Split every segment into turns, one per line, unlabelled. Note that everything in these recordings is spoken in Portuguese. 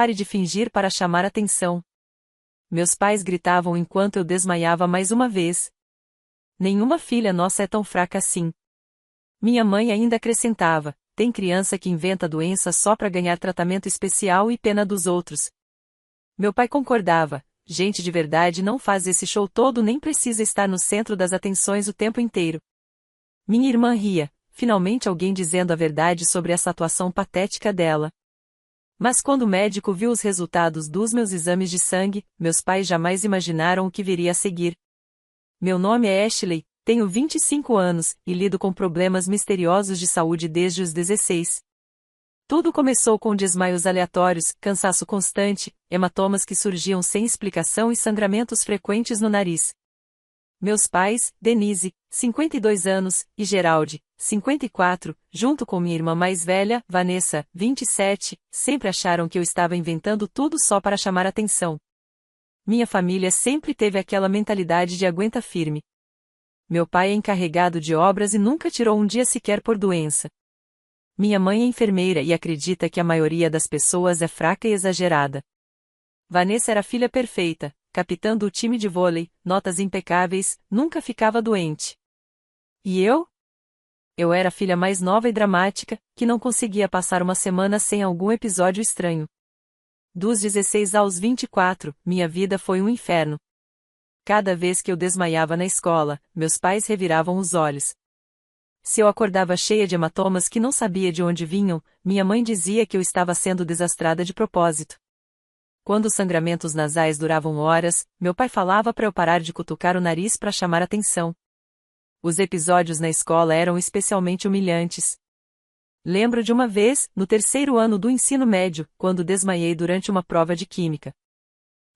pare de fingir para chamar atenção. Meus pais gritavam enquanto eu desmaiava mais uma vez. Nenhuma filha nossa é tão fraca assim. Minha mãe ainda acrescentava: tem criança que inventa doença só para ganhar tratamento especial e pena dos outros. Meu pai concordava: gente de verdade não faz esse show todo nem precisa estar no centro das atenções o tempo inteiro. Minha irmã ria, finalmente alguém dizendo a verdade sobre essa atuação patética dela. Mas quando o médico viu os resultados dos meus exames de sangue, meus pais jamais imaginaram o que viria a seguir. Meu nome é Ashley, tenho 25 anos, e lido com problemas misteriosos de saúde desde os 16. Tudo começou com desmaios aleatórios, cansaço constante, hematomas que surgiam sem explicação e sangramentos frequentes no nariz. Meus pais, Denise, 52 anos, e Geraldi, 54, junto com minha irmã mais velha, Vanessa, 27, sempre acharam que eu estava inventando tudo só para chamar atenção. Minha família sempre teve aquela mentalidade de aguenta firme. Meu pai é encarregado de obras e nunca tirou um dia sequer por doença. Minha mãe é enfermeira e acredita que a maioria das pessoas é fraca e exagerada. Vanessa era a filha perfeita, capitã do time de vôlei, notas impecáveis, nunca ficava doente. E eu? Eu era a filha mais nova e dramática, que não conseguia passar uma semana sem algum episódio estranho. Dos 16 aos 24, minha vida foi um inferno. Cada vez que eu desmaiava na escola, meus pais reviravam os olhos. Se eu acordava cheia de hematomas que não sabia de onde vinham, minha mãe dizia que eu estava sendo desastrada de propósito. Quando os sangramentos nasais duravam horas, meu pai falava para eu parar de cutucar o nariz para chamar atenção. Os episódios na escola eram especialmente humilhantes. Lembro de uma vez, no terceiro ano do ensino médio, quando desmaiei durante uma prova de química.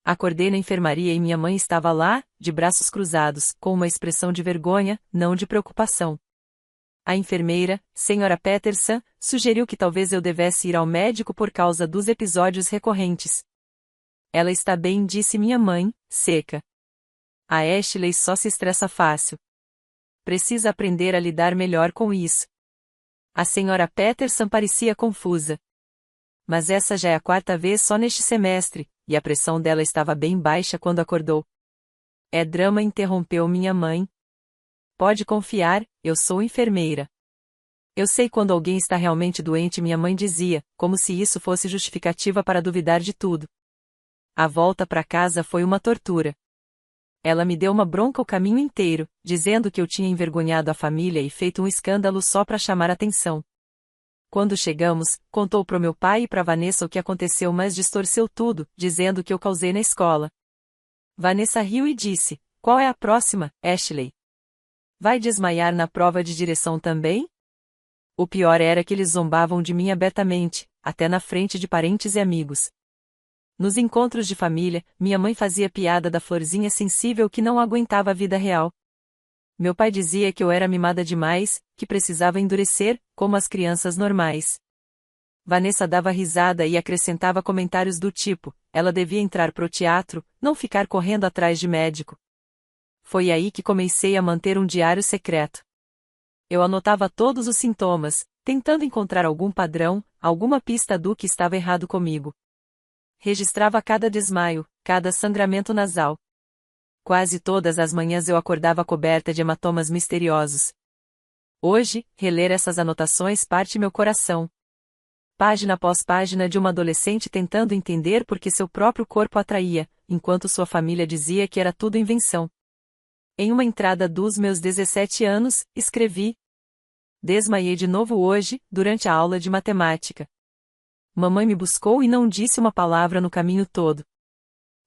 Acordei na enfermaria e minha mãe estava lá, de braços cruzados, com uma expressão de vergonha, não de preocupação. A enfermeira, Sra. Peterson, sugeriu que talvez eu devesse ir ao médico por causa dos episódios recorrentes. Ela está bem, disse minha mãe, seca. A Ashley só se estressa fácil. Precisa aprender a lidar melhor com isso. A Sra. Peterson parecia confusa. Mas essa já é a quarta vez só neste semestre, e a pressão dela estava bem baixa quando acordou. É drama, interrompeu minha mãe. Pode confiar, eu sou enfermeira. Eu sei quando alguém está realmente doente, minha mãe dizia, como se isso fosse justificativa para duvidar de tudo. A volta para casa foi uma tortura. Ela me deu uma bronca o caminho inteiro, dizendo que eu tinha envergonhado a família e feito um escândalo só para chamar atenção. Quando chegamos, contou pro meu pai e pra Vanessa o que aconteceu, mas distorceu tudo, dizendo que eu causei na escola. Vanessa riu e disse: qual é a próxima, Ashley? Vai desmaiar na prova de direção também? O pior era que eles zombavam de mim abertamente, até na frente de parentes e amigos. Nos encontros de família, minha mãe fazia piada da florzinha sensível que não aguentava a vida real. Meu pai dizia que eu era mimada demais, que precisava endurecer, como as crianças normais. Vanessa dava risada e acrescentava comentários do tipo: ela devia entrar pro teatro, não ficar correndo atrás de médico. Foi aí que comecei a manter um diário secreto. Eu anotava todos os sintomas, tentando encontrar algum padrão, alguma pista do que estava errado comigo. Registrava cada desmaio, cada sangramento nasal. Quase todas as manhãs eu acordava coberta de hematomas misteriosos. Hoje, reler essas anotações parte meu coração. Página após página de uma adolescente tentando entender por que seu próprio corpo atraía, enquanto sua família dizia que era tudo invenção. Em uma entrada dos meus 17 anos, escrevi: desmaiei de novo hoje, durante a aula de matemática. Mamãe me buscou e não disse uma palavra no caminho todo.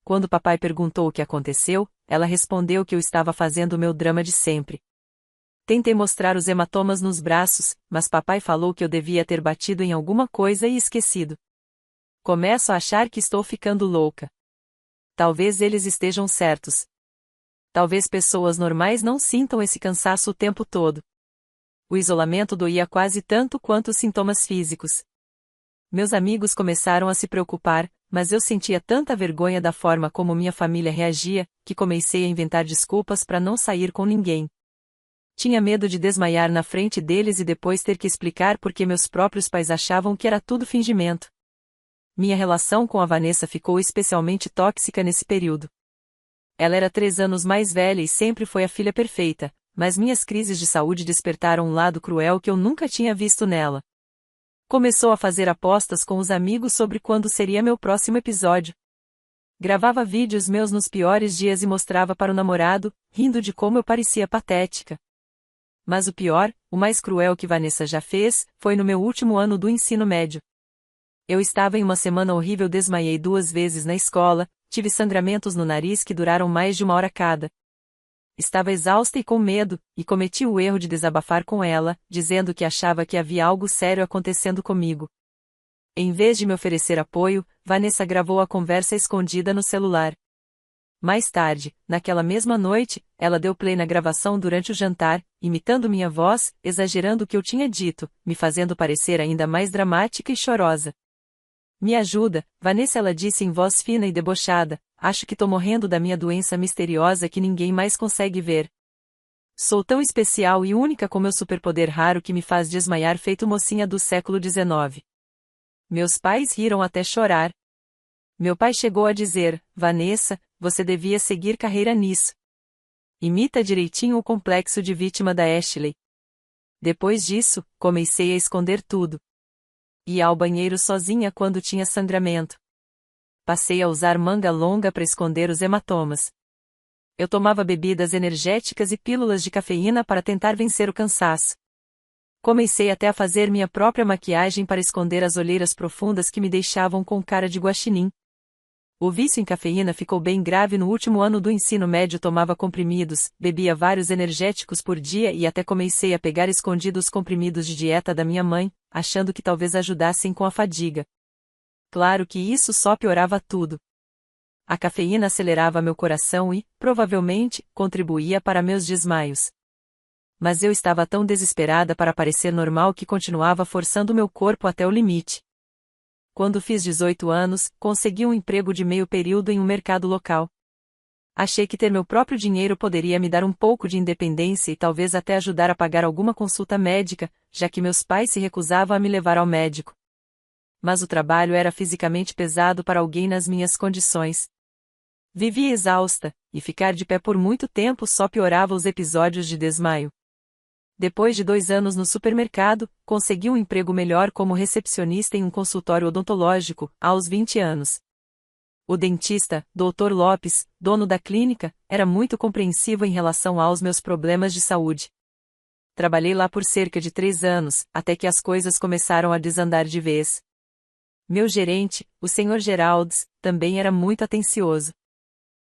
Quando papai perguntou o que aconteceu, ela respondeu que eu estava fazendo o meu drama de sempre. Tentei mostrar os hematomas nos braços, mas papai falou que eu devia ter batido em alguma coisa e esquecido. Começo a achar que estou ficando louca. Talvez eles estejam certos. Talvez pessoas normais não sintam esse cansaço o tempo todo. O isolamento doía quase tanto quanto os sintomas físicos. Meus amigos começaram a se preocupar, mas eu sentia tanta vergonha da forma como minha família reagia, que comecei a inventar desculpas para não sair com ninguém. Tinha medo de desmaiar na frente deles e depois ter que explicar por que meus próprios pais achavam que era tudo fingimento. Minha relação com a Vanessa ficou especialmente tóxica nesse período. Ela era 3 anos mais velha e sempre foi a filha perfeita, mas minhas crises de saúde despertaram um lado cruel que eu nunca tinha visto nela. Começou a fazer apostas com os amigos sobre quando seria meu próximo episódio. Gravava vídeos meus nos piores dias e mostrava para o namorado, rindo de como eu parecia patética. Mas o pior, o mais cruel que Vanessa já fez, foi no meu último ano do ensino médio. Eu estava em uma semana horrível, desmaiei 2 vezes na escola, tive sangramentos no nariz que duraram mais de 1 hora cada. Estava exausta e com medo, e cometi o erro de desabafar com ela, dizendo que achava que havia algo sério acontecendo comigo. Em vez de me oferecer apoio, Vanessa gravou a conversa escondida no celular. Mais tarde, naquela mesma noite, ela deu play na gravação durante o jantar, imitando minha voz, exagerando o que eu tinha dito, me fazendo parecer ainda mais dramática e chorosa. Me ajuda, Vanessa, ela disse em voz fina e debochada, acho que tô morrendo da minha doença misteriosa que ninguém mais consegue ver. Sou tão especial e única com meu superpoder raro que me faz desmaiar feito mocinha do século XIX. Meus pais riram até chorar. Meu pai chegou a dizer, Vanessa, você devia seguir carreira nisso. Imita direitinho o complexo de vítima da Ashley. Depois disso, comecei a esconder tudo. Ia ao banheiro sozinha quando tinha sangramento. Passei a usar manga longa para esconder os hematomas. Eu tomava bebidas energéticas e pílulas de cafeína para tentar vencer o cansaço. Comecei até a fazer minha própria maquiagem para esconder as olheiras profundas que me deixavam com cara de guaxinim. O vício em cafeína ficou bem grave no último ano do ensino médio. Tomava comprimidos, bebia vários energéticos por dia e até comecei a pegar escondidos os comprimidos de dieta da minha mãe, achando que talvez ajudassem com a fadiga. Claro que isso só piorava tudo. A cafeína acelerava meu coração e, provavelmente, contribuía para meus desmaios. Mas eu estava tão desesperada para parecer normal que continuava forçando meu corpo até o limite. Quando fiz 18 anos, consegui um emprego de meio período em um mercado local. Achei que ter meu próprio dinheiro poderia me dar um pouco de independência e talvez até ajudar a pagar alguma consulta médica, já que meus pais se recusavam a me levar ao médico. Mas o trabalho era fisicamente pesado para alguém nas minhas condições. Vivia exausta, e ficar de pé por muito tempo só piorava os episódios de desmaio. Depois de 2 anos no supermercado, consegui um emprego melhor como recepcionista em um consultório odontológico, aos 20 anos. O dentista, Dr. Lopes, dono da clínica, era muito compreensivo em relação aos meus problemas de saúde. Trabalhei lá por cerca de 3 anos, até que as coisas começaram a desandar de vez. Meu gerente, o Sr. Geraldes, também era muito atencioso.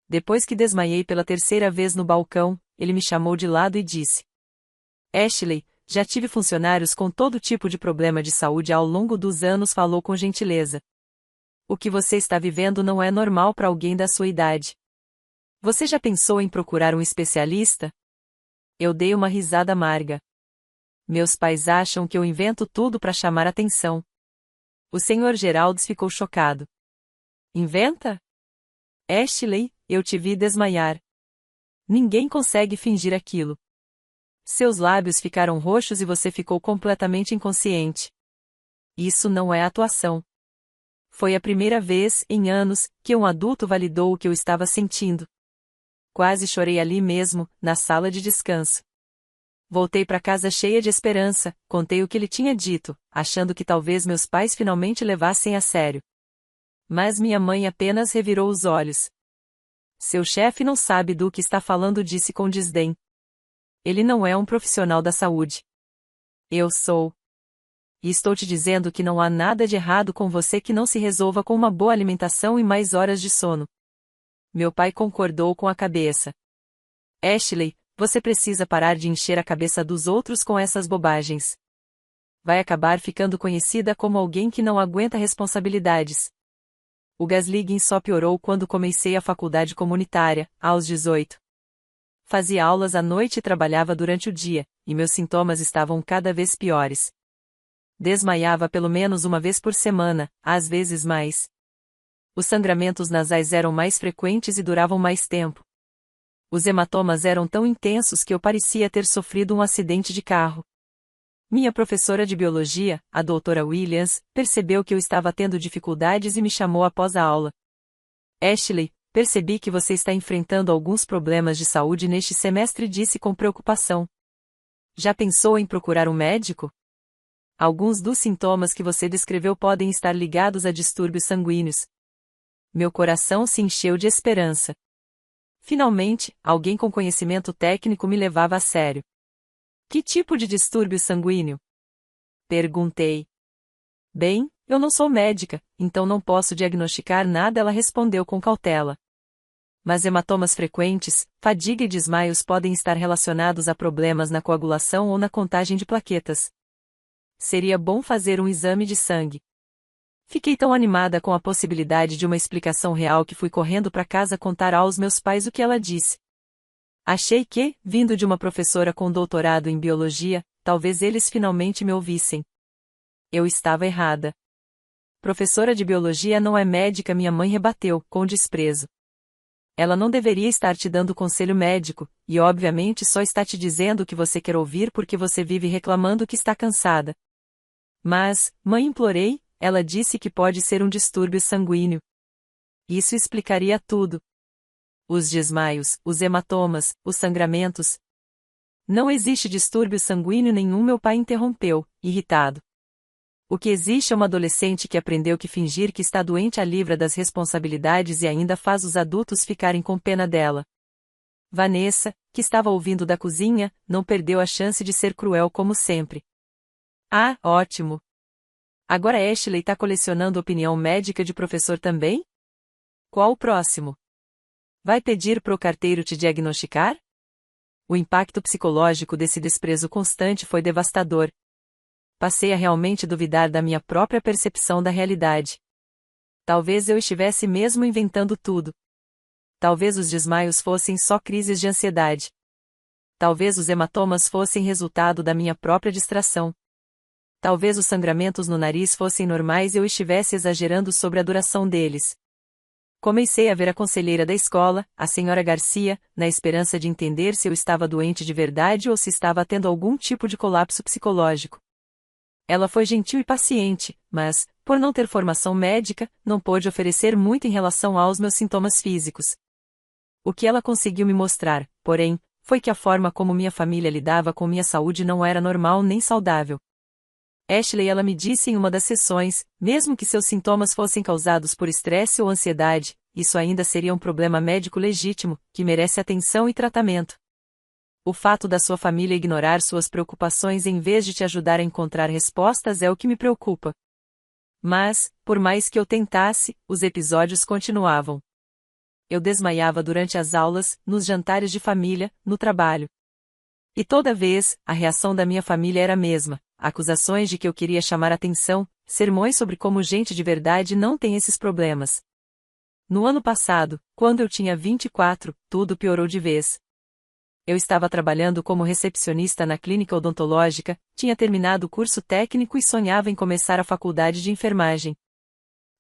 Depois que desmaiei pela 3ª vez no balcão, ele me chamou de lado e disse: Ashley, já tive funcionários com todo tipo de problema de saúde ao longo dos anos, falou com gentileza. O que você está vivendo não é normal para alguém da sua idade. Você já pensou em procurar um especialista? Eu dei uma risada amarga. Meus pais acham que eu invento tudo para chamar atenção. O Sr. Geraldes ficou chocado. Inventa? Ashley, eu te vi desmaiar. Ninguém consegue fingir aquilo. Seus lábios ficaram roxos e você ficou completamente inconsciente. Isso não é atuação. Foi a primeira vez, em anos, que um adulto validou o que eu estava sentindo. Quase chorei ali mesmo, na sala de descanso. Voltei para casa cheia de esperança, contei o que ele tinha dito, achando que talvez meus pais finalmente levassem a sério. Mas minha mãe apenas revirou os olhos. Seu chefe não sabe do que está falando, disse com desdém. Ele não é um profissional da saúde. Eu sou. E estou te dizendo que não há nada de errado com você que não se resolva com uma boa alimentação e mais horas de sono. Meu pai concordou com a cabeça. Ashley, você precisa parar de encher a cabeça dos outros com essas bobagens. Vai acabar ficando conhecida como alguém que não aguenta responsabilidades. O gaslighting só piorou quando comecei a faculdade comunitária, aos 18. Fazia aulas à noite e trabalhava durante o dia, e meus sintomas estavam cada vez piores. Desmaiava pelo menos uma vez por semana, às vezes mais. Os sangramentos nasais eram mais frequentes e duravam mais tempo. Os hematomas eram tão intensos que eu parecia ter sofrido um acidente de carro. Minha professora de biologia, a doutora Williams, percebeu que eu estava tendo dificuldades e me chamou após a aula. Ashley, percebi que você está enfrentando alguns problemas de saúde neste semestre, disse com preocupação. Já pensou em procurar um médico? Alguns dos sintomas que você descreveu podem estar ligados a distúrbios sanguíneos. Meu coração se encheu de esperança. Finalmente, alguém com conhecimento técnico me levava a sério. Que tipo de distúrbio sanguíneo? Perguntei. Bem, eu não sou médica, então não posso diagnosticar nada, ela respondeu com cautela. Mas hematomas frequentes, fadiga e desmaios podem estar relacionados a problemas na coagulação ou na contagem de plaquetas. Seria bom fazer um exame de sangue. Fiquei tão animada com a possibilidade de uma explicação real que fui correndo para casa contar aos meus pais o que ela disse. Achei que, vindo de uma professora com doutorado em biologia, talvez eles finalmente me ouvissem. Eu estava errada. Professora de biologia não é médica, minha mãe rebateu, com desprezo. Ela não deveria estar te dando conselho médico, e obviamente só está te dizendo o que você quer ouvir porque você vive reclamando que está cansada. Mas, mãe, implorei, ela disse que pode ser um distúrbio sanguíneo. Isso explicaria tudo. Os desmaios, os hematomas, os sangramentos. Não existe distúrbio sanguíneo nenhum, meu pai interrompeu, irritado. O que existe é uma adolescente que aprendeu que fingir que está doente a livra das responsabilidades e ainda faz os adultos ficarem com pena dela. Vanessa, que estava ouvindo da cozinha, não perdeu a chance de ser cruel como sempre. Ah, ótimo! Agora Ashley está colecionando opinião médica de professor também? Qual o próximo? Vai pedir pro carteiro te diagnosticar? O impacto psicológico desse desprezo constante foi devastador. Passei a realmente duvidar da minha própria percepção da realidade. Talvez eu estivesse mesmo inventando tudo. Talvez os desmaios fossem só crises de ansiedade. Talvez os hematomas fossem resultado da minha própria distração. Talvez os sangramentos no nariz fossem normais e eu estivesse exagerando sobre a duração deles. Comecei a ver a conselheira da escola, a senhora Garcia, na esperança de entender se eu estava doente de verdade ou se estava tendo algum tipo de colapso psicológico. Ela foi gentil e paciente, mas, por não ter formação médica, não pôde oferecer muito em relação aos meus sintomas físicos. O que ela conseguiu me mostrar, porém, foi que a forma como minha família lidava com minha saúde não era normal nem saudável. Ashley, ela me disse em uma das sessões, mesmo que seus sintomas fossem causados por estresse ou ansiedade, isso ainda seria um problema médico legítimo, que merece atenção e tratamento. O fato da sua família ignorar suas preocupações em vez de te ajudar a encontrar respostas é o que me preocupa. Mas, por mais que eu tentasse, os episódios continuavam. Eu desmaiava durante as aulas, nos jantares de família, no trabalho. E toda vez, a reação da minha família era a mesma. Acusações de que eu queria chamar atenção, sermões sobre como gente de verdade não tem esses problemas. No ano passado, quando eu tinha 24, tudo piorou de vez. Eu estava trabalhando como recepcionista na clínica odontológica, tinha terminado o curso técnico e sonhava em começar a faculdade de enfermagem.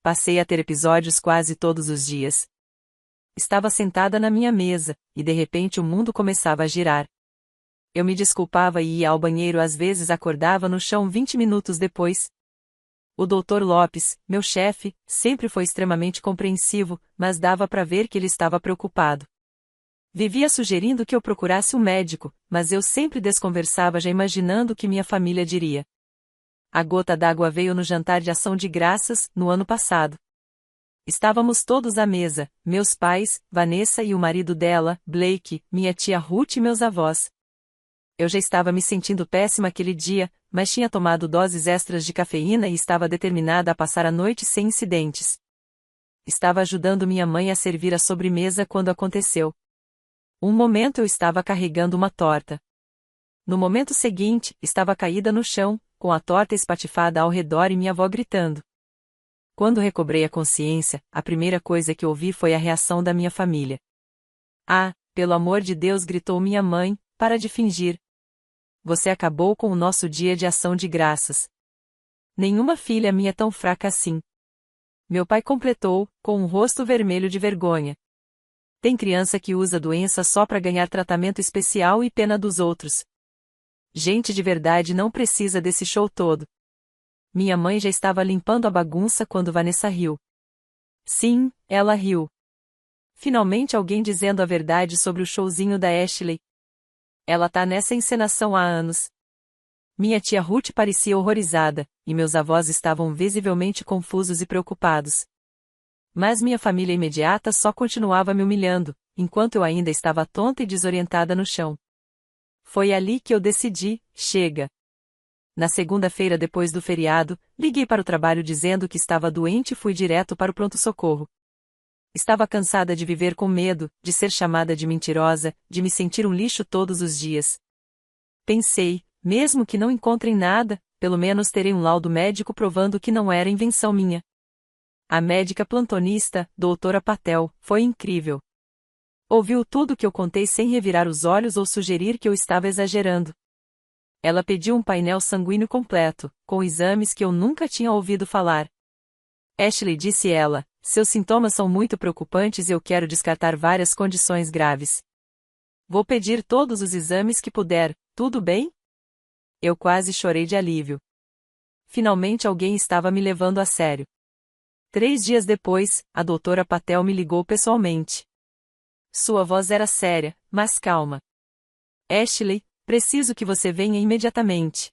Passei a ter episódios quase todos os dias. Estava sentada na minha mesa, e de repente o mundo começava a girar. Eu me desculpava e ia ao banheiro, às vezes acordava no chão 20 minutos depois. O Dr. Lopes, meu chefe, sempre foi extremamente compreensivo, mas dava para ver que ele estava preocupado. Vivia sugerindo que eu procurasse um médico, mas eu sempre desconversava já imaginando o que minha família diria. A gota d'água veio no jantar de ação de graças, no ano passado. Estávamos todos à mesa, meus pais, Vanessa e o marido dela, Blake, minha tia Ruth e meus avós. Eu já estava me sentindo péssima aquele dia, mas tinha tomado doses extras de cafeína e estava determinada a passar a noite sem incidentes. Estava ajudando minha mãe a servir a sobremesa quando aconteceu. Um momento eu estava carregando uma torta. No momento seguinte, estava caída no chão, com a torta espatifada ao redor e minha avó gritando. Quando recobrei a consciência, a primeira coisa que ouvi foi a reação da minha família. Ah, pelo amor de Deus, gritou minha mãe, para de fingir. Você acabou com o nosso dia de ação de graças. Nenhuma filha minha é tão fraca assim. Meu pai completou, com um rosto vermelho de vergonha. Tem criança que usa a doença só para ganhar tratamento especial e pena dos outros. Gente de verdade não precisa desse show todo. Minha mãe já estava limpando a bagunça quando Vanessa riu. Sim, ela riu. Finalmente alguém dizendo a verdade sobre o showzinho da Ashley. Ela tá nessa encenação há anos. Minha tia Ruth parecia horrorizada, e meus avós estavam visivelmente confusos e preocupados. Mas minha família imediata só continuava me humilhando, enquanto eu ainda estava tonta e desorientada no chão. Foi ali que eu decidi, chega. Na segunda-feira depois do feriado, liguei para o trabalho dizendo que estava doente e fui direto para o pronto-socorro. Estava cansada de viver com medo, de ser chamada de mentirosa, de me sentir um lixo todos os dias. Pensei, mesmo que não encontrem nada, pelo menos terei um laudo médico provando que não era invenção minha. A médica plantonista, doutora Patel, foi incrível. Ouviu tudo o que eu contei sem revirar os olhos ou sugerir que eu estava exagerando. Ela pediu um painel sanguíneo completo, com exames que eu nunca tinha ouvido falar. Ashley, disse ela, seus sintomas são muito preocupantes e eu quero descartar várias condições graves. Vou pedir todos os exames que puder, tudo bem? Eu quase chorei de alívio. Finalmente alguém estava me levando a sério. 3 dias depois, a doutora Patel me ligou pessoalmente. Sua voz era séria, mas calma. Ashley, preciso que você venha imediatamente.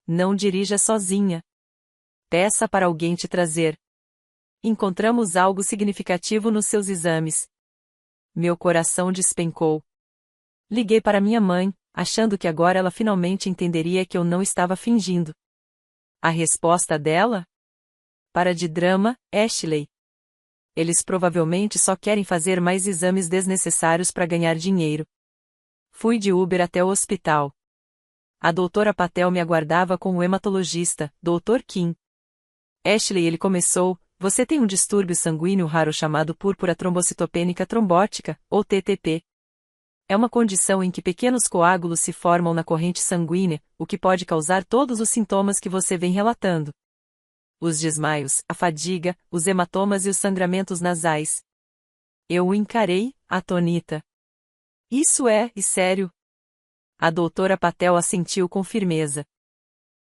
Não dirija sozinha. Peça para alguém te trazer. Encontramos algo significativo nos seus exames. Meu coração despencou. Liguei para minha mãe, achando que agora ela finalmente entenderia que eu não estava fingindo. A resposta dela? Para de drama, Ashley. Eles provavelmente só querem fazer mais exames desnecessários para ganhar dinheiro. Fui de Uber até o hospital. A doutora Patel me aguardava com o hematologista, Dr. Kim. Ashley, ele começou, você tem um distúrbio sanguíneo raro chamado púrpura trombocitopênica trombótica, ou TTP. É uma condição em que pequenos coágulos se formam na corrente sanguínea, o que pode causar todos os sintomas que você vem relatando. Os desmaios, a fadiga, os hematomas e os sangramentos nasais. Eu o encarei, atônita. Isso é, e sério? A doutora Patel assentiu com firmeza.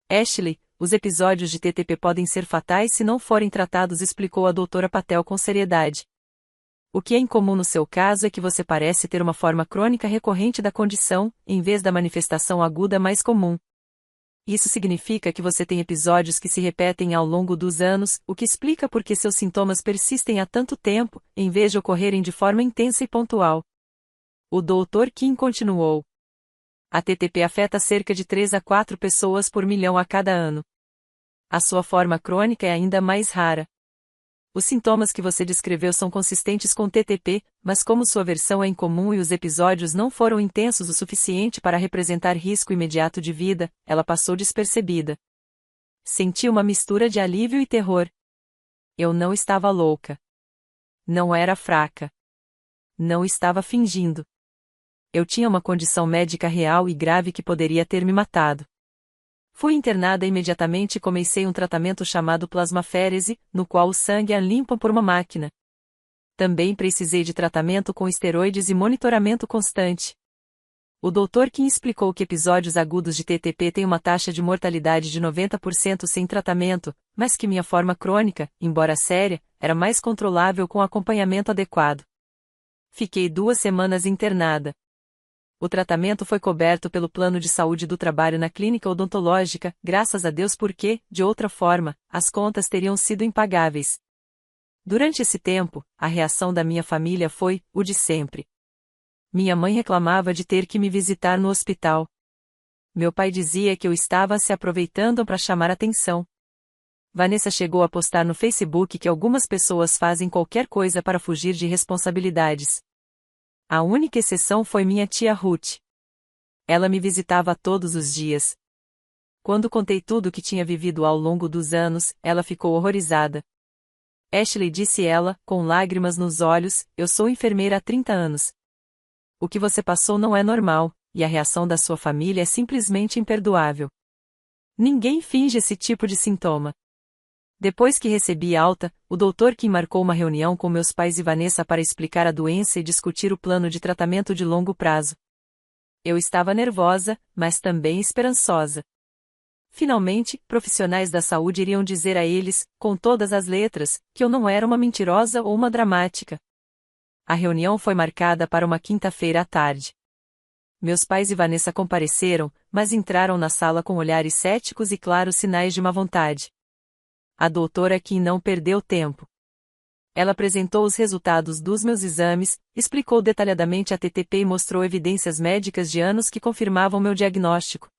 Ashley, os episódios de TTP podem ser fatais se não forem tratados, explicou a doutora Patel com seriedade. O que é incomum no seu caso é que você parece ter uma forma crônica recorrente da condição, em vez da manifestação aguda mais comum. Isso significa que você tem episódios que se repetem ao longo dos anos, o que explica por que seus sintomas persistem há tanto tempo, em vez de ocorrerem de forma intensa e pontual. O Dr. Kim continuou. A TTP afeta cerca de 3 a 4 pessoas por milhão a cada ano. A sua forma crônica é ainda mais rara. Os sintomas que você descreveu são consistentes com TTP, mas como sua versão é incomum e os episódios não foram intensos o suficiente para representar risco imediato de vida, ela passou despercebida. Senti uma mistura de alívio e terror. Eu não estava louca. Não era fraca. Não estava fingindo. Eu tinha uma condição médica real e grave que poderia ter me matado. Fui internada imediatamente e comecei um tratamento chamado plasmaférese, no qual o sangue é limpo por uma máquina. Também precisei de tratamento com esteroides e monitoramento constante. O Dr. Kim explicou que episódios agudos de TTP têm uma taxa de mortalidade de 90% sem tratamento, mas que minha forma crônica, embora séria, era mais controlável com acompanhamento adequado. Fiquei 2 semanas internada. O tratamento foi coberto pelo plano de saúde do trabalho na clínica odontológica, graças a Deus, porque, de outra forma, as contas teriam sido impagáveis. Durante esse tempo, a reação da minha família foi o de sempre. Minha mãe reclamava de ter que me visitar no hospital. Meu pai dizia que eu estava se aproveitando para chamar atenção. Vanessa chegou a postar no Facebook que algumas pessoas fazem qualquer coisa para fugir de responsabilidades. A única exceção foi minha tia Ruth. Ela me visitava todos os dias. Quando contei tudo o que tinha vivido ao longo dos anos, ela ficou horrorizada. Ashley, disse ela, com lágrimas nos olhos, eu sou enfermeira há 30 anos. O que você passou não é normal, e a reação da sua família é simplesmente imperdoável. Ninguém finge esse tipo de sintoma. Depois que recebi alta, o Dr. Kim marcou uma reunião com meus pais e Vanessa para explicar a doença e discutir o plano de tratamento de longo prazo. Eu estava nervosa, mas também esperançosa. Finalmente, profissionais da saúde iriam dizer a eles, com todas as letras, que eu não era uma mentirosa ou uma dramática. A reunião foi marcada para uma quinta-feira à tarde. Meus pais e Vanessa compareceram, mas entraram na sala com olhares céticos e claros sinais de má vontade. A doutora Kim não perdeu tempo. Ela apresentou os resultados dos meus exames, explicou detalhadamente a TTP e mostrou evidências médicas de anos que confirmavam meu diagnóstico.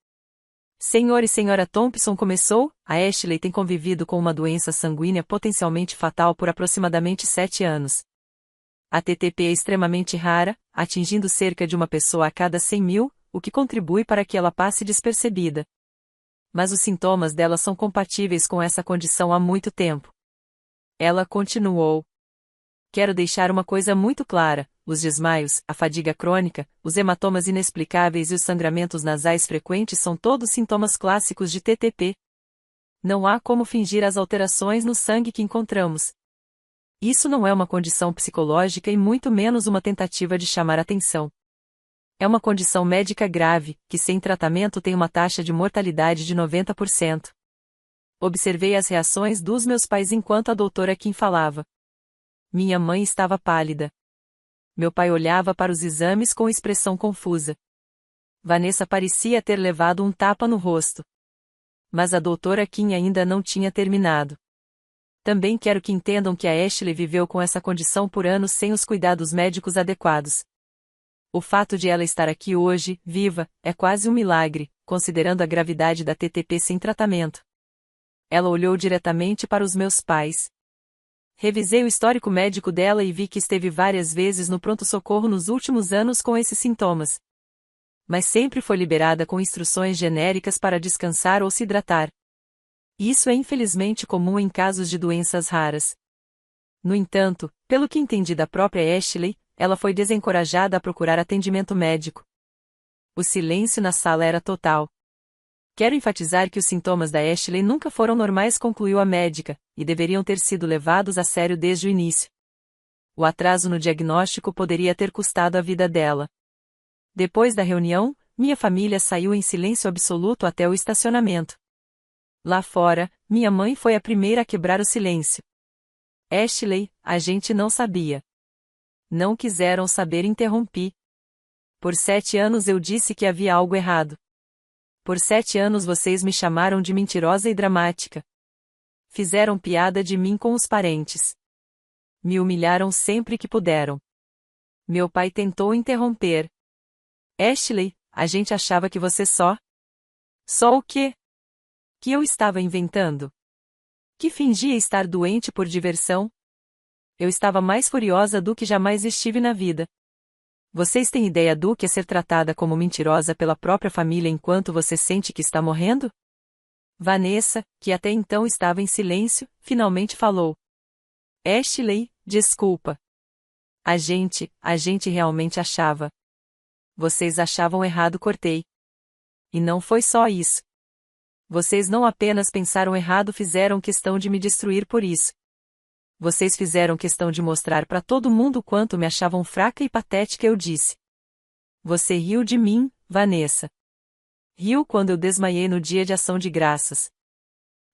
Senhor e senhora Thompson, começou, a Ashley tem convivido com uma doença sanguínea potencialmente fatal por aproximadamente 7 anos. A TTP é extremamente rara, atingindo cerca de uma pessoa a cada 100.000, o que contribui para que ela passe despercebida. Mas os sintomas dela são compatíveis com essa condição há muito tempo. Ela continuou. Quero deixar uma coisa muito clara: os desmaios, a fadiga crônica, os hematomas inexplicáveis e os sangramentos nasais frequentes são todos sintomas clássicos de TTP. Não há como fingir as alterações no sangue que encontramos. Isso não é uma condição psicológica e muito menos uma tentativa de chamar atenção. É uma condição médica grave, que sem tratamento tem uma taxa de mortalidade de 90%. Observei as reações dos meus pais enquanto a doutora Kim falava. Minha mãe estava pálida. Meu pai olhava para os exames com expressão confusa. Vanessa parecia ter levado um tapa no rosto. Mas a doutora Kim ainda não tinha terminado. Também quero que entendam que a Ashley viveu com essa condição por anos sem os cuidados médicos adequados. O fato de ela estar aqui hoje, viva, é quase um milagre, considerando a gravidade da TTP sem tratamento. Ela olhou diretamente para os meus pais. Revisei o histórico médico dela e vi que esteve várias vezes no pronto-socorro nos últimos anos com esses sintomas. Mas sempre foi liberada com instruções genéricas para descansar ou se hidratar. Isso é infelizmente comum em casos de doenças raras. No entanto, pelo que entendi da própria Ashley, ela foi desencorajada a procurar atendimento médico. O silêncio na sala era total. Quero enfatizar que os sintomas da Ashley nunca foram normais, concluiu a médica, e deveriam ter sido levados a sério desde o início. O atraso no diagnóstico poderia ter custado a vida dela. Depois da reunião, minha família saiu em silêncio absoluto até o estacionamento. Lá fora, minha mãe foi a primeira a quebrar o silêncio. Ashley, a gente não sabia. Não quiseram saber, interrompi. Por 7 anos eu disse que havia algo errado. Por 7 anos vocês me chamaram de mentirosa e dramática. Fizeram piada de mim com os parentes. Me humilharam sempre que puderam. Meu pai tentou interromper. Ashley, a gente achava que você só... Só o quê? Que eu estava inventando? Que fingia estar doente por diversão? Eu estava mais furiosa do que jamais estive na vida. Vocês têm ideia do que é ser tratada como mentirosa pela própria família enquanto você sente que está morrendo? Vanessa, que até então estava em silêncio, finalmente falou. Ashley, desculpa. A gente realmente achava. Vocês achavam errado, cortei. E não foi só isso. Vocês não apenas pensaram errado, fizeram questão de me destruir por isso. Vocês fizeram questão de mostrar para todo mundo o quanto me achavam fraca e patética, eu disse. Você riu de mim, Vanessa. Riu quando eu desmaiei no dia de ação de graças.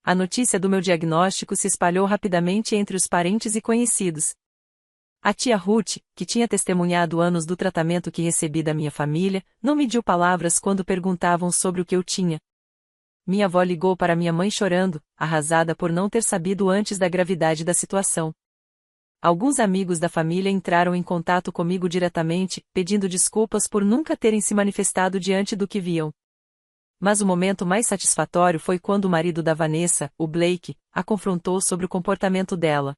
A notícia do meu diagnóstico se espalhou rapidamente entre os parentes e conhecidos. A tia Ruth, que tinha testemunhado anos do tratamento que recebi da minha família, não mediu palavras quando perguntavam sobre o que eu tinha. Minha avó ligou para minha mãe chorando, arrasada por não ter sabido antes da gravidade da situação. Alguns amigos da família entraram em contato comigo diretamente, pedindo desculpas por nunca terem se manifestado diante do que viam. Mas o momento mais satisfatório foi quando o marido da Vanessa, o Blake, a confrontou sobre o comportamento dela.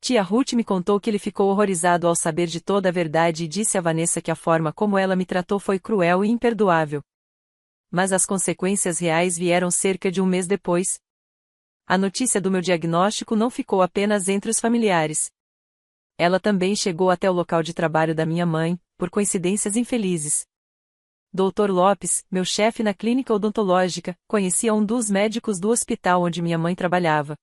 Tia Ruth me contou que ele ficou horrorizado ao saber de toda a verdade e disse a Vanessa que a forma como ela me tratou foi cruel e imperdoável. Mas as consequências reais vieram cerca de um mês depois. A notícia do meu diagnóstico não ficou apenas entre os familiares. Ela também chegou até o local de trabalho da minha mãe, por coincidências infelizes. Dr. Lopes, meu chefe na clínica odontológica, conhecia um dos médicos do hospital onde minha mãe trabalhava.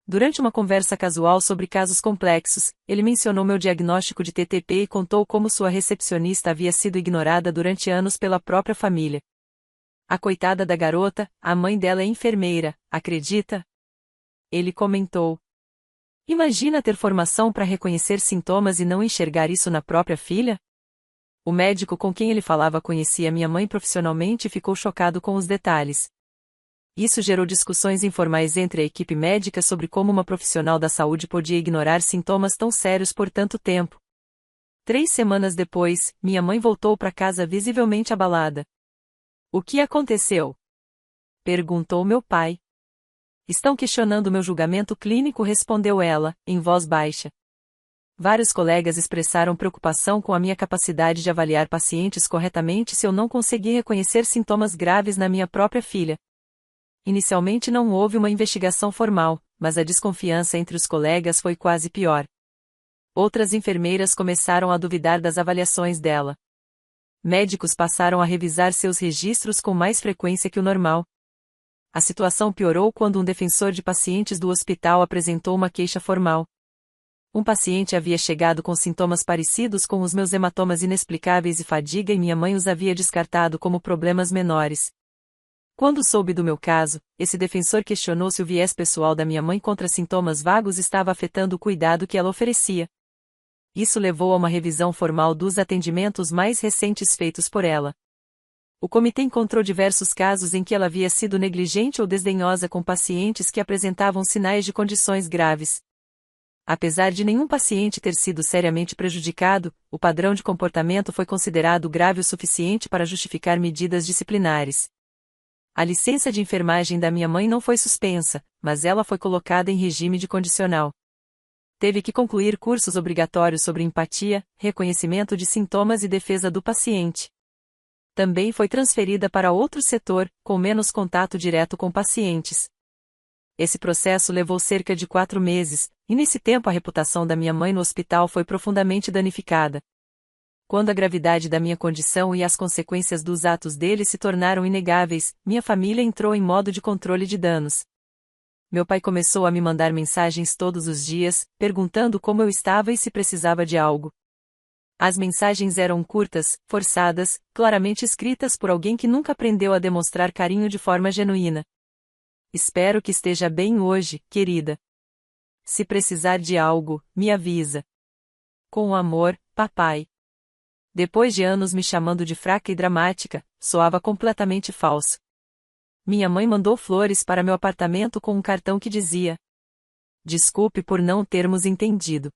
Durante uma conversa casual sobre casos complexos, ele mencionou meu diagnóstico de TTP e contou como sua recepcionista havia sido ignorada durante anos pela própria família. A coitada da garota, a mãe dela é enfermeira, acredita? Ele comentou. Imagina ter formação para reconhecer sintomas e não enxergar isso na própria filha? O médico com quem ele falava conhecia minha mãe profissionalmente e ficou chocado com os detalhes. Isso gerou discussões informais entre a equipe médica sobre como uma profissional da saúde podia ignorar sintomas tão sérios por tanto tempo. 3 semanas depois, minha mãe voltou para casa visivelmente abalada. O que aconteceu? Perguntou meu pai. Estão questionando meu julgamento clínico, respondeu ela, em voz baixa. Vários colegas expressaram preocupação com a minha capacidade de avaliar pacientes corretamente se eu não conseguir reconhecer sintomas graves na minha própria filha. Inicialmente não houve uma investigação formal, mas a desconfiança entre os colegas foi quase pior. Outras enfermeiras começaram a duvidar das avaliações dela. Médicos passaram a revisar seus registros com mais frequência que o normal. A situação piorou quando um defensor de pacientes do hospital apresentou uma queixa formal. Um paciente havia chegado com sintomas parecidos com os meus hematomas inexplicáveis e fadiga e minha mãe os havia descartado como problemas menores. Quando soube do meu caso, esse defensor questionou se o viés pessoal da minha mãe contra sintomas vagos estava afetando o cuidado que ela oferecia. Isso levou a uma revisão formal dos atendimentos mais recentes feitos por ela. O comitê encontrou diversos casos em que ela havia sido negligente ou desdenhosa com pacientes que apresentavam sinais de condições graves. Apesar de nenhum paciente ter sido seriamente prejudicado, o padrão de comportamento foi considerado grave o suficiente para justificar medidas disciplinares. A licença de enfermagem da minha mãe não foi suspensa, mas ela foi colocada em regime de condicional. Teve que concluir cursos obrigatórios sobre empatia, reconhecimento de sintomas e defesa do paciente. Também foi transferida para outro setor, com menos contato direto com pacientes. Esse processo levou cerca de 4 meses, e nesse tempo a reputação da minha mãe no hospital foi profundamente danificada. Quando a gravidade da minha condição e as consequências dos atos dele se tornaram inegáveis, minha família entrou em modo de controle de danos. Meu pai começou a me mandar mensagens todos os dias, perguntando como eu estava e se precisava de algo. As mensagens eram curtas, forçadas, claramente escritas por alguém que nunca aprendeu a demonstrar carinho de forma genuína. Espero que esteja bem hoje, querida. Se precisar de algo, me avisa. Com amor, papai. Depois de anos me chamando de fraca e dramática, soava completamente falso. Minha mãe mandou flores para meu apartamento com um cartão que dizia: Desculpe por não termos entendido.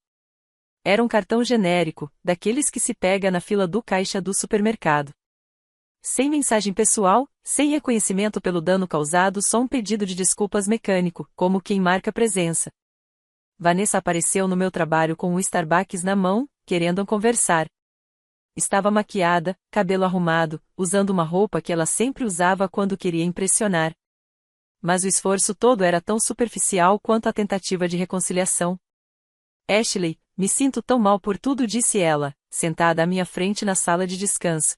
Era um cartão genérico, daqueles que se pega na fila do caixa do supermercado. Sem mensagem pessoal, sem reconhecimento pelo dano causado, só um pedido de desculpas mecânico, como quem marca presença. Vanessa apareceu no meu trabalho com um Starbucks na mão, querendo conversar. Estava maquiada, cabelo arrumado, usando uma roupa que ela sempre usava quando queria impressionar. Mas o esforço todo era tão superficial quanto a tentativa de reconciliação. Ashley, me sinto tão mal por tudo, disse ela, sentada à minha frente na sala de descanso.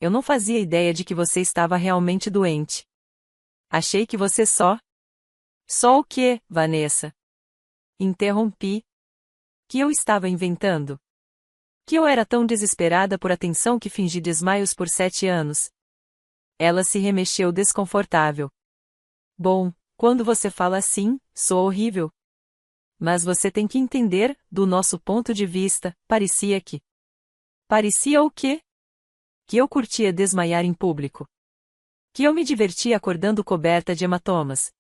Eu não fazia ideia de que você estava realmente doente. Achei que você só... Só o quê, Vanessa? Interrompi. Que eu estava inventando? Que eu era tão desesperada por atenção que fingi desmaios por 7 anos. Ela se remexeu desconfortável. Bom, quando você fala assim, sou horrível. Mas você tem que entender, do nosso ponto de vista, parecia que... Parecia o quê? Que eu curtia desmaiar em público. Que eu me divertia acordando coberta de hematomas.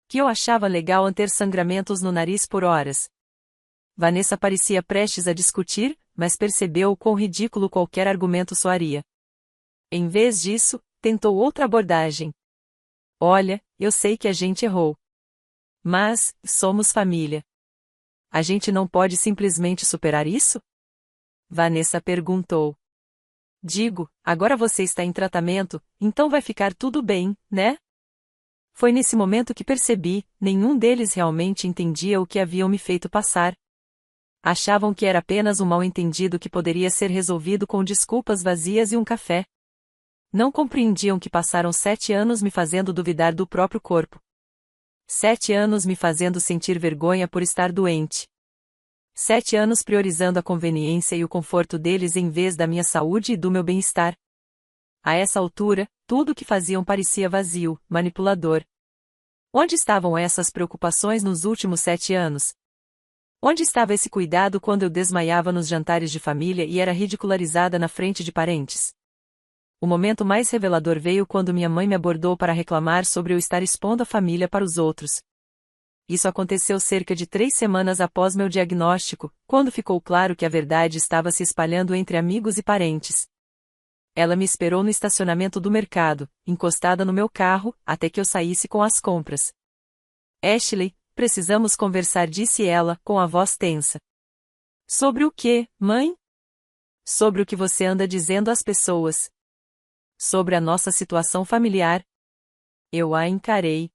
Que eu achava legal ter sangramentos no nariz por horas. Vanessa parecia prestes a discutir, mas percebeu o quão ridículo qualquer argumento soaria. Em vez disso, tentou outra abordagem. Olha, eu sei que a gente errou. Mas, somos família. A gente não pode simplesmente superar isso? Vanessa perguntou. Digo, agora você está em tratamento, então vai ficar tudo bem, né? Foi nesse momento que percebi, nenhum deles realmente entendia o que haviam me feito passar. Achavam que era apenas um mal-entendido que poderia ser resolvido com desculpas vazias e um café. Não compreendiam que passaram 7 anos me fazendo duvidar do próprio corpo. 7 anos me fazendo sentir vergonha por estar doente. 7 anos priorizando a conveniência e o conforto deles em vez da minha saúde e do meu bem-estar. A essa altura, tudo o que faziam parecia vazio, manipulador. Onde estavam essas preocupações nos últimos 7 anos? Onde estava esse cuidado quando eu desmaiava nos jantares de família e era ridicularizada na frente de parentes? O momento mais revelador veio quando minha mãe me abordou para reclamar sobre eu estar expondo a família para os outros. Isso aconteceu cerca de 3 semanas após meu diagnóstico, quando ficou claro que a verdade estava se espalhando entre amigos e parentes. Ela me esperou no estacionamento do mercado, encostada no meu carro, até que eu saísse com as compras. Ashley, precisamos conversar, disse ela, com a voz tensa. Sobre o quê, mãe? Sobre o que você anda dizendo às pessoas. Sobre a nossa situação familiar. Eu a encarei.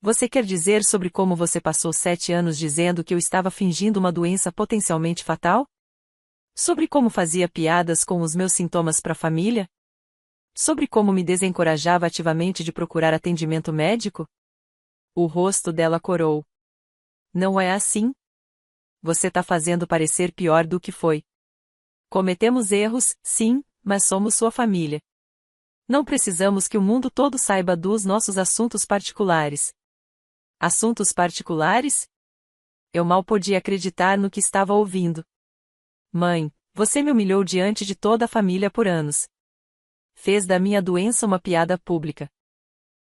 Você quer dizer sobre como você passou 7 anos dizendo que eu estava fingindo uma doença potencialmente fatal? Sobre como fazia piadas com os meus sintomas para a família? Sobre como me desencorajava ativamente de procurar atendimento médico? O rosto dela corou. Não é assim? Você tá fazendo parecer pior do que foi. Cometemos erros, sim, mas somos sua família. Não precisamos que o mundo todo saiba dos nossos assuntos particulares. Assuntos particulares? Eu mal podia acreditar no que estava ouvindo. Mãe, você me humilhou diante de toda a família por anos. Fez da minha doença uma piada pública.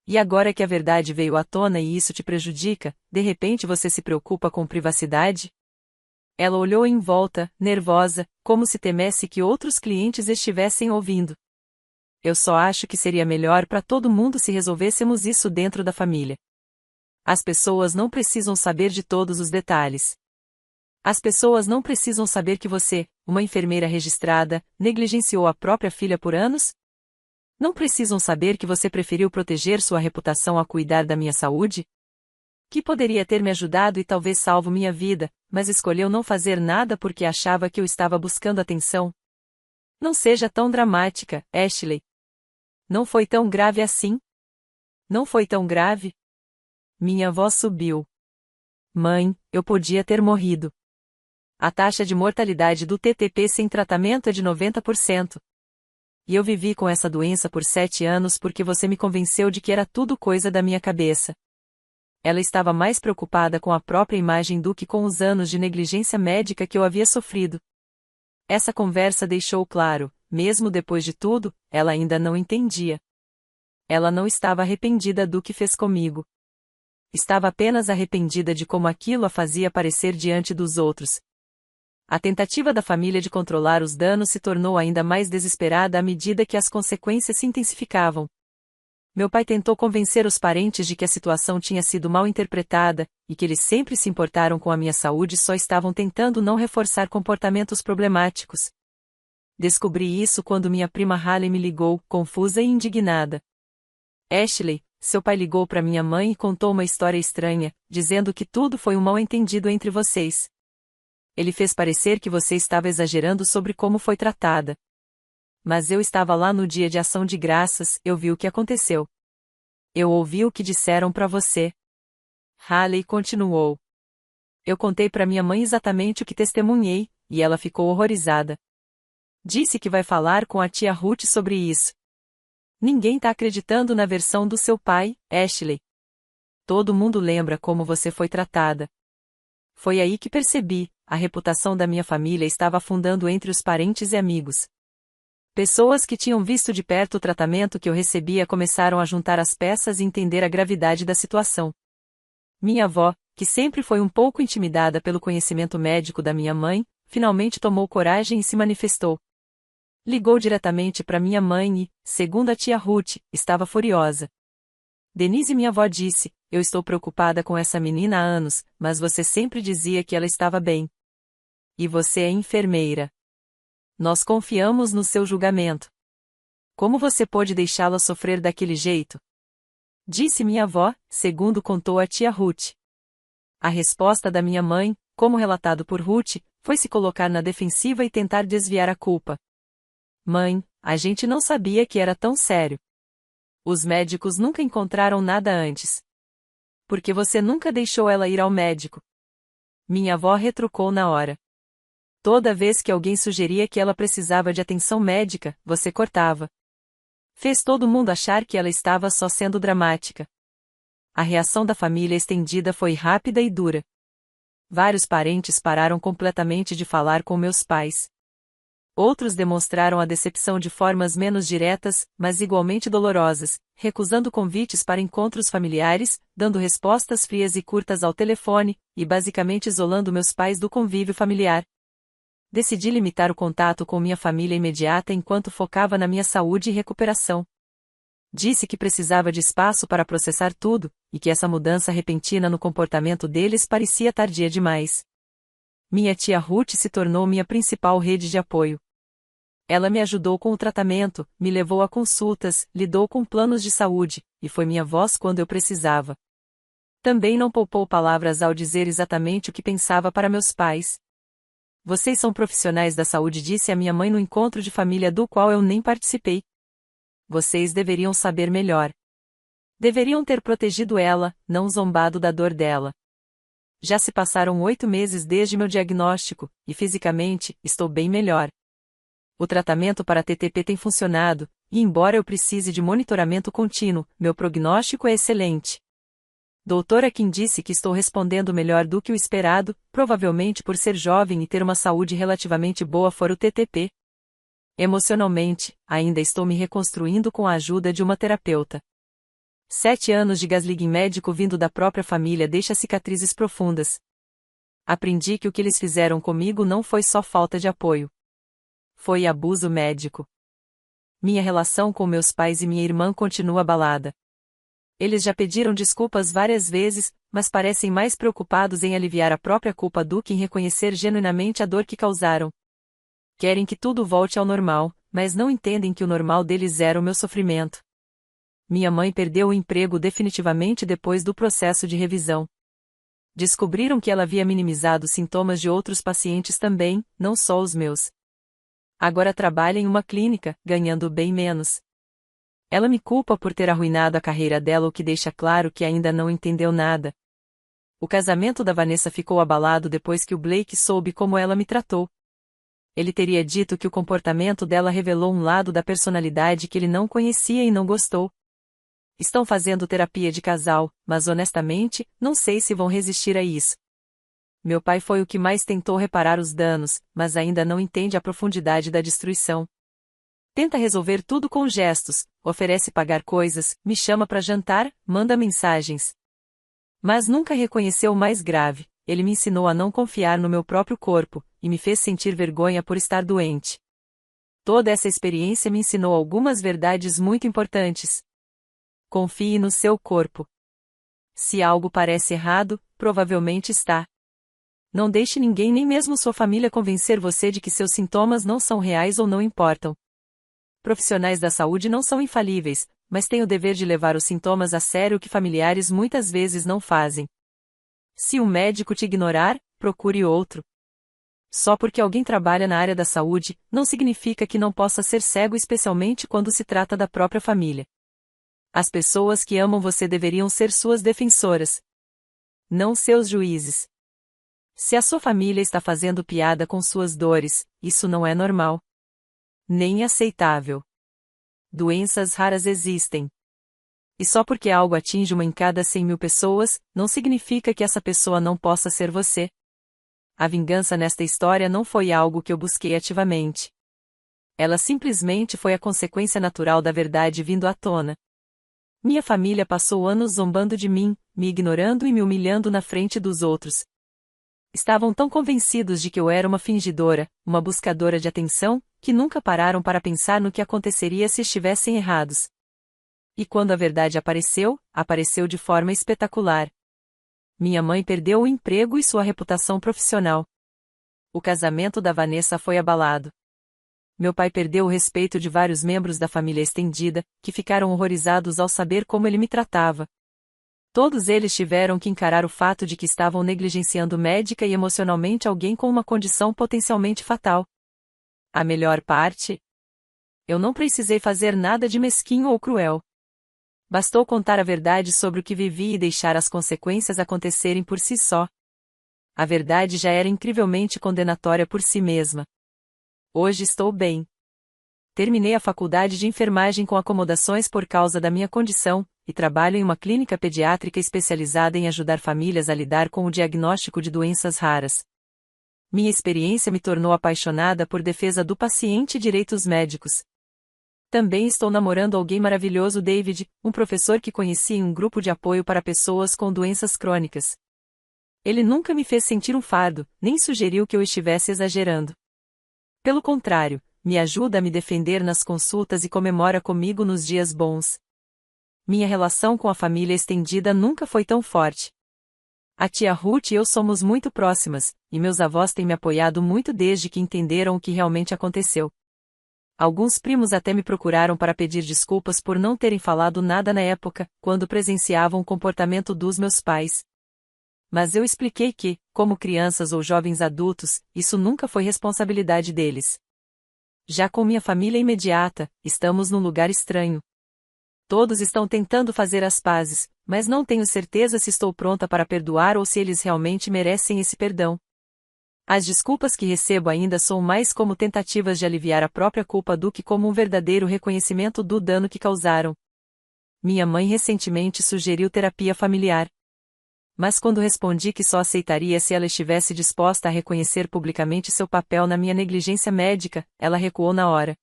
E agora que a verdade veio à tona e isso te prejudica, de repente você se preocupa com privacidade? Ela olhou em volta, nervosa, como se temesse que outros clientes estivessem ouvindo. Eu só acho que seria melhor para todo mundo se resolvêssemos isso dentro da família. As pessoas não precisam saber de todos os detalhes. As pessoas não precisam saber que você, uma enfermeira registrada, negligenciou a própria filha por anos? Não precisam saber que você preferiu proteger sua reputação a cuidar da minha saúde? Que poderia ter me ajudado e talvez salvo minha vida, mas escolheu não fazer nada porque achava que eu estava buscando atenção? Não seja tão dramática, Ashley. Não foi tão grave assim? Não foi tão grave? Minha voz subiu. Mãe, eu podia ter morrido. A taxa de mortalidade do TTP sem tratamento é de 90%. E eu vivi com essa doença por 7 anos porque você me convenceu de que era tudo coisa da minha cabeça. Ela estava mais preocupada com a própria imagem do que com os anos de negligência médica que eu havia sofrido. Essa conversa deixou claro, mesmo depois de tudo, ela ainda não entendia. Ela não estava arrependida do que fez comigo. Estava apenas arrependida de como aquilo a fazia parecer diante dos outros. A tentativa da família de controlar os danos se tornou ainda mais desesperada à medida que as consequências se intensificavam. Meu pai tentou convencer os parentes de que a situação tinha sido mal interpretada, e que eles sempre se importaram com a minha saúde e só estavam tentando não reforçar comportamentos problemáticos. Descobri isso quando minha prima Haley me ligou, confusa e indignada. Ashley, seu pai ligou para minha mãe e contou uma história estranha, dizendo que tudo foi um mal-entendido entre vocês. Ele fez parecer que você estava exagerando sobre como foi tratada. Mas eu estava lá no dia de ação de graças, eu vi o que aconteceu. Eu ouvi o que disseram para você. Haley continuou. Eu contei para minha mãe exatamente o que testemunhei, e ela ficou horrorizada. Disse que vai falar com a tia Ruth sobre isso. Ninguém tá acreditando na versão do seu pai, Ashley. Todo mundo lembra como você foi tratada. Foi aí que percebi, a reputação da minha família estava afundando entre os parentes e amigos. Pessoas que tinham visto de perto o tratamento que eu recebia começaram a juntar as peças e entender a gravidade da situação. Minha avó, que sempre foi um pouco intimidada pelo conhecimento médico da minha mãe, finalmente tomou coragem e se manifestou. Ligou diretamente para minha mãe e, segundo a tia Ruth, estava furiosa. Denise, minha avó, disse: eu estou preocupada com essa menina há anos, mas você sempre dizia que ela estava bem. E você é enfermeira. Nós confiamos no seu julgamento. Como você pôde deixá-la sofrer daquele jeito? Disse minha avó, segundo contou a tia Ruth. A resposta da minha mãe, como relatado por Ruth, foi se colocar na defensiva e tentar desviar a culpa. Mãe, a gente não sabia que era tão sério. Os médicos nunca encontraram nada antes. Porque você nunca deixou ela ir ao médico. Minha avó retrucou na hora. Toda vez que alguém sugeria que ela precisava de atenção médica, você cortava. Fez todo mundo achar que ela estava só sendo dramática. A reação da família estendida foi rápida e dura. Vários parentes pararam completamente de falar com meus pais. Outros demonstraram a decepção de formas menos diretas, mas igualmente dolorosas, recusando convites para encontros familiares, dando respostas frias e curtas ao telefone, e basicamente isolando meus pais do convívio familiar. Decidi limitar o contato com minha família imediata enquanto focava na minha saúde e recuperação. Disse que precisava de espaço para processar tudo, e que essa mudança repentina no comportamento deles parecia tardia demais. Minha tia Ruth se tornou minha principal rede de apoio. Ela me ajudou com o tratamento, me levou a consultas, lidou com planos de saúde, e foi minha voz quando eu precisava. Também não poupou palavras ao dizer exatamente o que pensava para meus pais. Vocês são profissionais da saúde, disse a minha mãe no encontro de família do qual eu nem participei. Vocês deveriam saber melhor. Deveriam ter protegido ela, não zombado da dor dela. Já se passaram 8 meses desde meu diagnóstico, e fisicamente, estou bem melhor. O tratamento para TTP tem funcionado, e embora eu precise de monitoramento contínuo, meu prognóstico é excelente. Doutora Kim disse que estou respondendo melhor do que o esperado, provavelmente por ser jovem e ter uma saúde relativamente boa fora o TTP. Emocionalmente, ainda estou me reconstruindo com a ajuda de uma terapeuta. 7 anos de gaslighting médico vindo da própria família deixa cicatrizes profundas. Aprendi que o que eles fizeram comigo não foi só falta de apoio. Foi abuso médico. Minha relação com meus pais e minha irmã continua abalada. Eles já pediram desculpas várias vezes, mas parecem mais preocupados em aliviar a própria culpa do que em reconhecer genuinamente a dor que causaram. Querem que tudo volte ao normal, mas não entendem que o normal deles era o meu sofrimento. Minha mãe perdeu o emprego definitivamente depois do processo de revisão. Descobriram que ela havia minimizado os sintomas de outros pacientes também, não só os meus. Agora trabalha em uma clínica, ganhando bem menos. Ela me culpa por ter arruinado a carreira dela, o que deixa claro que ainda não entendeu nada. O casamento da Vanessa ficou abalado depois que o Blake soube como ela me tratou. Ele teria dito que o comportamento dela revelou um lado da personalidade que ele não conhecia e não gostou. Estão fazendo terapia de casal, mas honestamente, não sei se vão resistir a isso. Meu pai foi o que mais tentou reparar os danos, mas ainda não entende a profundidade da destruição. Tenta resolver tudo com gestos, oferece pagar coisas, me chama para jantar, manda mensagens. Mas nunca reconheceu o mais grave: ele me ensinou a não confiar no meu próprio corpo, e me fez sentir vergonha por estar doente. Toda essa experiência me ensinou algumas verdades muito importantes. Confie no seu corpo. Se algo parece errado, provavelmente está. Não deixe ninguém, nem mesmo sua família, convencer você de que seus sintomas não são reais ou não importam. Profissionais da saúde não são infalíveis, mas têm o dever de levar os sintomas a sério, que familiares muitas vezes não fazem. Se um médico te ignorar, procure outro. Só porque alguém trabalha na área da saúde, não significa que não possa ser cego, especialmente quando se trata da própria família. As pessoas que amam você deveriam ser suas defensoras, não seus juízes. Se a sua família está fazendo piada com suas dores, isso não é normal. Nem aceitável. Doenças raras existem. E só porque algo atinge uma em cada 100.000 pessoas, não significa que essa pessoa não possa ser você. A vingança nesta história não foi algo que eu busquei ativamente. Ela simplesmente foi a consequência natural da verdade vindo à tona. Minha família passou anos zombando de mim, me ignorando e me humilhando na frente dos outros. Estavam tão convencidos de que eu era uma fingidora, uma buscadora de atenção, que nunca pararam para pensar no que aconteceria se estivessem errados. E quando a verdade apareceu, apareceu de forma espetacular. Minha mãe perdeu o emprego e sua reputação profissional. O casamento da Vanessa foi abalado. Meu pai perdeu o respeito de vários membros da família estendida, que ficaram horrorizados ao saber como ele me tratava. Todos eles tiveram que encarar o fato de que estavam negligenciando médica e emocionalmente alguém com uma condição potencialmente fatal. A melhor parte? Eu não precisei fazer nada de mesquinho ou cruel. Bastou contar a verdade sobre o que vivi e deixar as consequências acontecerem por si só. A verdade já era incrivelmente condenatória por si mesma. Hoje estou bem. Terminei a faculdade de enfermagem com acomodações por causa da minha condição, e trabalho em uma clínica pediátrica especializada em ajudar famílias a lidar com o diagnóstico de doenças raras. Minha experiência me tornou apaixonada por defesa do paciente e direitos médicos. Também estou namorando alguém maravilhoso, David, um professor que conheci em um grupo de apoio para pessoas com doenças crônicas. Ele nunca me fez sentir um fardo, nem sugeriu que eu estivesse exagerando. Pelo contrário, me ajuda a me defender nas consultas e comemora comigo nos dias bons. Minha relação com a família estendida nunca foi tão forte. A tia Ruth e eu somos muito próximas, e meus avós têm me apoiado muito desde que entenderam o que realmente aconteceu. Alguns primos até me procuraram para pedir desculpas por não terem falado nada na época, quando presenciavam o comportamento dos meus pais. Mas eu expliquei que, como crianças ou jovens adultos, isso nunca foi responsabilidade deles. Já com minha família imediata, estamos num lugar estranho. Todos estão tentando fazer as pazes, mas não tenho certeza se estou pronta para perdoar ou se eles realmente merecem esse perdão. As desculpas que recebo ainda são mais como tentativas de aliviar a própria culpa do que como um verdadeiro reconhecimento do dano que causaram. Minha mãe recentemente sugeriu terapia familiar. Mas quando respondi que só aceitaria se ela estivesse disposta a reconhecer publicamente seu papel na minha negligência médica, ela recuou na hora.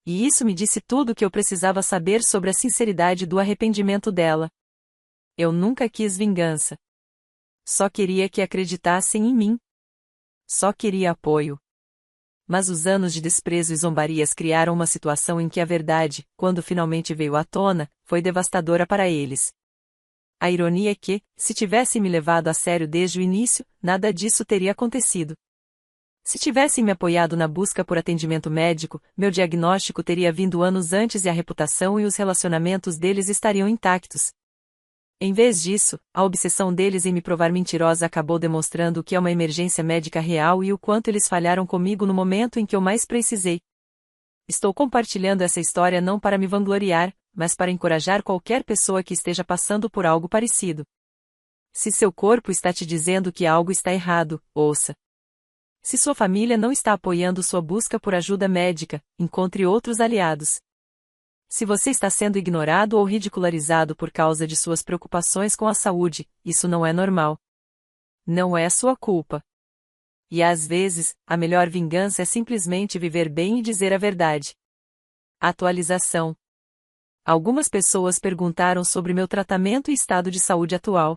E isso me disse tudo o que eu precisava saber sobre a sinceridade do arrependimento dela. Eu nunca quis vingança. Só queria que acreditassem em mim. Só queria apoio. Mas os anos de desprezo e zombarias criaram uma situação em que a verdade, quando finalmente veio à tona, foi devastadora para eles. A ironia é que, se tivessem me levado a sério desde o início, nada disso teria acontecido. Se tivessem me apoiado na busca por atendimento médico, meu diagnóstico teria vindo anos antes e a reputação e os relacionamentos deles estariam intactos. Em vez disso, a obsessão deles em me provar mentirosa acabou demonstrando o que é uma emergência médica real e o quanto eles falharam comigo no momento em que eu mais precisei. Estou compartilhando essa história não para me vangloriar, mas para encorajar qualquer pessoa que esteja passando por algo parecido. Se seu corpo está te dizendo que algo está errado, ouça. Se sua família não está apoiando sua busca por ajuda médica, encontre outros aliados. Se você está sendo ignorado ou ridicularizado por causa de suas preocupações com a saúde, isso não é normal. Não é sua culpa. E às vezes, a melhor vingança é simplesmente viver bem e dizer a verdade. Atualização. Algumas pessoas perguntaram sobre meu tratamento e estado de saúde atual.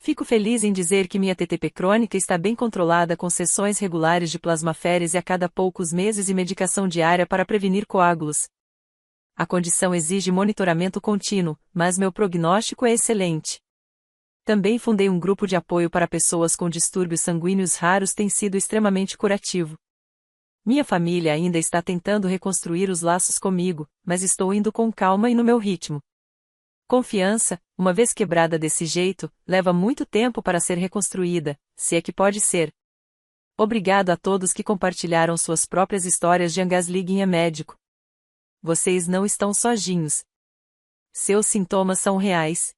Fico feliz em dizer que minha TTP crônica está bem controlada com sessões regulares de plasmaférese a cada poucos meses e medicação diária para prevenir coágulos. A condição exige monitoramento contínuo, mas meu prognóstico é excelente. Também fundei um grupo de apoio para pessoas com distúrbios sanguíneos raros, tem sido extremamente curativo. Minha família ainda está tentando reconstruir os laços comigo, mas estou indo com calma e no meu ritmo. Confiança, uma vez quebrada desse jeito, leva muito tempo para ser reconstruída, se é que pode ser. Obrigado a todos que compartilharam suas próprias histórias de Angas-Liguinha médico. Vocês não estão sozinhos. Seus sintomas são reais.